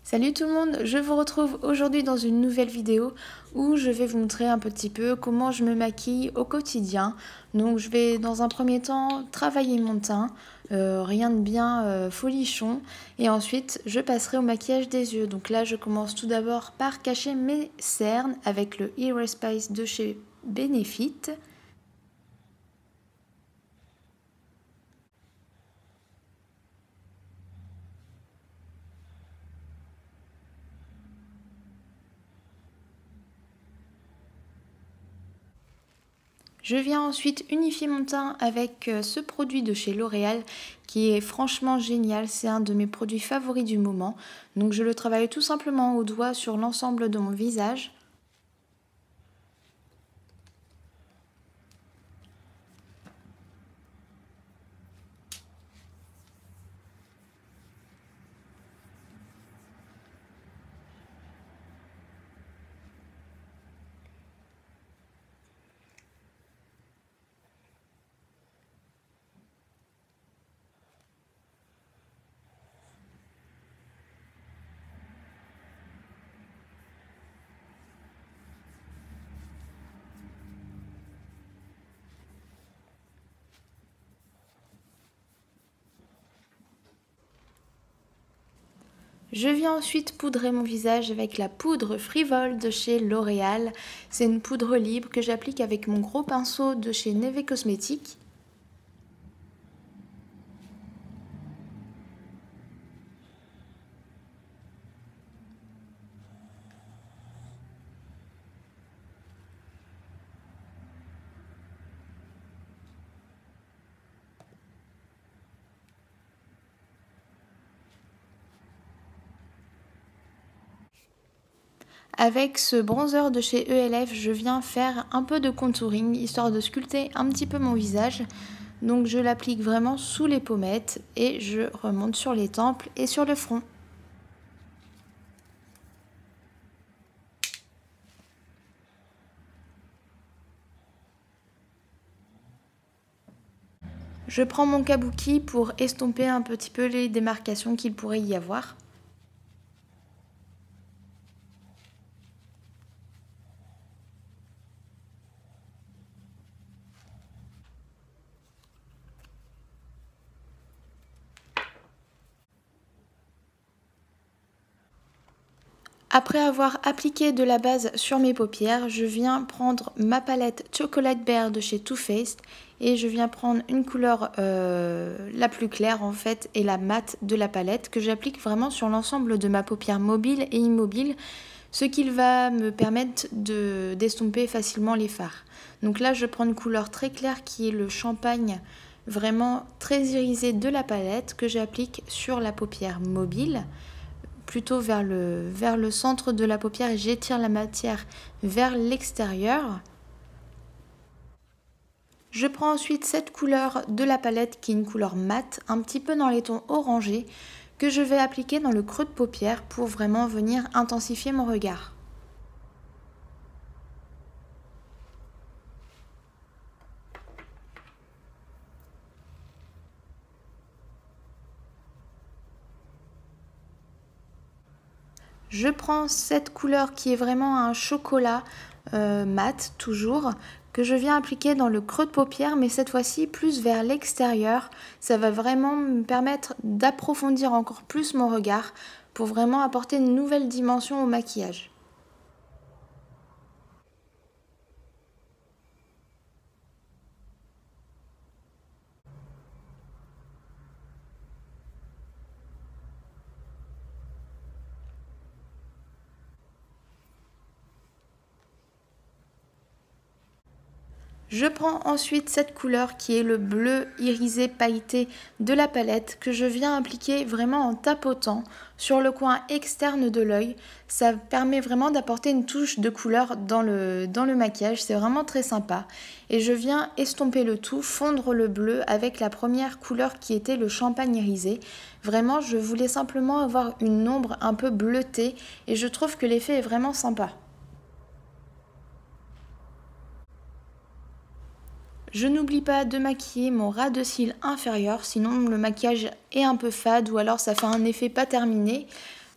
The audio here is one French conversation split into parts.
Salut tout le monde, je vous retrouve aujourd'hui dans une nouvelle vidéo où je vais vous montrer un petit peu comment je me maquille au quotidien. Donc je vais dans un premier temps travailler mon teint, rien de bien folichon, et ensuite je passerai au maquillage des yeux. Donc là je commence tout d'abord par cacher mes cernes avec le Hero Spice de chez Benefit. Je viens ensuite unifier mon teint avec ce produit de chez L'Oréal qui est franchement génial, c'est un de mes produits favoris du moment. Donc je le travaille tout simplement au doigt sur l'ensemble de mon visage. Je viens ensuite poudrer mon visage avec la poudre Frivole de chez L'Oréal. C'est une poudre libre que j'applique avec mon gros pinceau de chez Neve Cosmetics. Avec ce bronzer de chez ELF, je viens faire un peu de contouring, histoire de sculpter un petit peu mon visage. Donc je l'applique vraiment sous les pommettes et je remonte sur les tempes et sur le front. Je prends mon kabuki pour estomper un petit peu les démarcations qu'il pourrait y avoir. Après avoir appliqué de la base sur mes paupières, je viens prendre ma palette Chocolate Bear de chez Too Faced et je viens prendre une couleur la plus claire en fait et la mate de la palette que j'applique vraiment sur l'ensemble de ma paupière mobile et immobile, ce qui va me permettre d'estomper facilement les fards. Donc là je prends une couleur très claire qui est le champagne vraiment très irisé de la palette que j'applique sur la paupière mobile, plutôt vers le centre de la paupière, et j'étire la matière vers l'extérieur. Je prends ensuite cette couleur de la palette qui est une couleur mate, un petit peu dans les tons orangés, que je vais appliquer dans le creux de paupière pour vraiment venir intensifier mon regard. Je prends cette couleur qui est vraiment un chocolat mat toujours, que je viens appliquer dans le creux de paupière, mais cette fois-ci plus vers l'extérieur. Ça va vraiment me permettre d'approfondir encore plus mon regard pour vraiment apporter une nouvelle dimension au maquillage. Je prends ensuite cette couleur qui est le bleu irisé pailleté de la palette que je viens appliquer vraiment en tapotant sur le coin externe de l'œil. Ça permet vraiment d'apporter une touche de couleur dans le maquillage, c'est vraiment très sympa. Et je viens estomper le tout, fondre le bleu avec la première couleur qui était le champagne irisé. Vraiment, je voulais simplement avoir une ombre un peu bleutée et je trouve que l'effet est vraiment sympa. Je n'oublie pas de maquiller mon ras de cils inférieur, sinon le maquillage est un peu fade ou alors ça fait un effet pas terminé.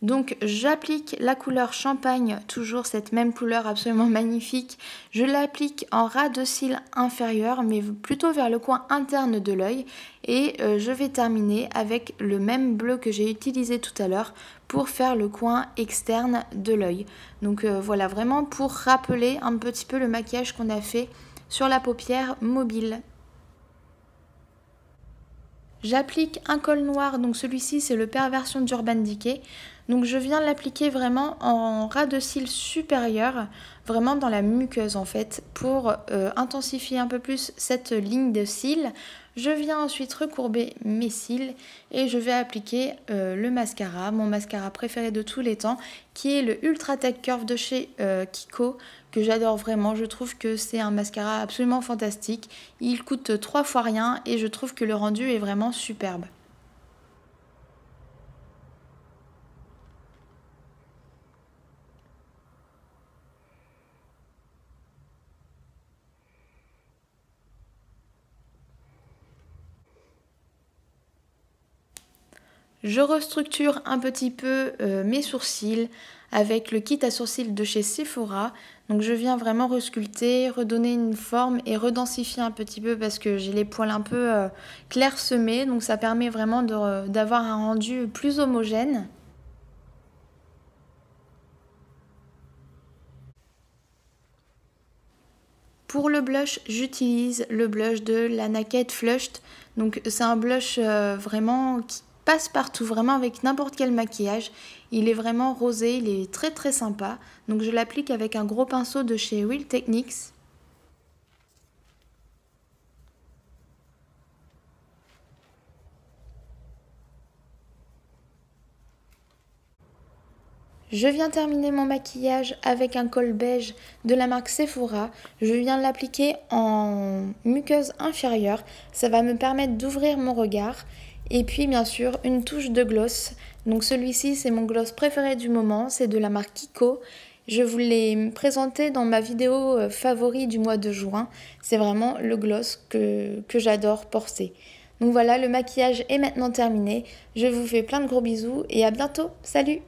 Donc j'applique la couleur champagne, toujours cette même couleur absolument magnifique. Je l'applique en ras de cils inférieur, mais plutôt vers le coin interne de l'œil. Et je vais terminer avec le même bleu que j'ai utilisé tout à l'heure pour faire le coin externe de l'œil. Donc voilà, vraiment pour rappeler un petit peu le maquillage qu'on a fait sur la paupière mobile. J'applique un col noir, donc celui-ci c'est le Perversion d'Urban Decay. Donc je viens l'appliquer vraiment en ras de cils supérieur, vraiment dans la muqueuse en fait, pour intensifier un peu plus cette ligne de cils. Je viens ensuite recourber mes cils et je vais appliquer le mascara, mon mascara préféré de tous les temps, qui est le Ultra Tech Curve de chez Kiko, que j'adore vraiment. Je trouve que c'est un mascara absolument fantastique. Il coûte 3 fois rien et je trouve que le rendu est vraiment superbe. Je restructure un petit peu mes sourcils avec le kit à sourcils de chez Sephora. Donc je viens vraiment resculpter, redonner une forme et redensifier un petit peu parce que j'ai les poils un peu clairsemés. Donc ça permet vraiment d'avoir un rendu plus homogène. Pour le blush, j'utilise le blush de la Naked Flushed. Donc c'est un blush vraiment qui passe partout, vraiment avec n'importe quel maquillage. Il est vraiment rosé, il est très très sympa. Donc je l'applique avec un gros pinceau de chez Real Techniques. Je viens terminer mon maquillage avec un col beige de la marque Sephora. Je viens l'appliquer en muqueuse inférieure. Ça va me permettre d'ouvrir mon regard. Et puis bien sûr une touche de gloss. Donc celui-ci c'est mon gloss préféré du moment. C'est de la marque Kiko. Je vous l'ai présenté dans ma vidéo favori du mois de juin. C'est vraiment le gloss que j'adore porter. Donc voilà, le maquillage est maintenant terminé. Je vous fais plein de gros bisous et à bientôt. Salut!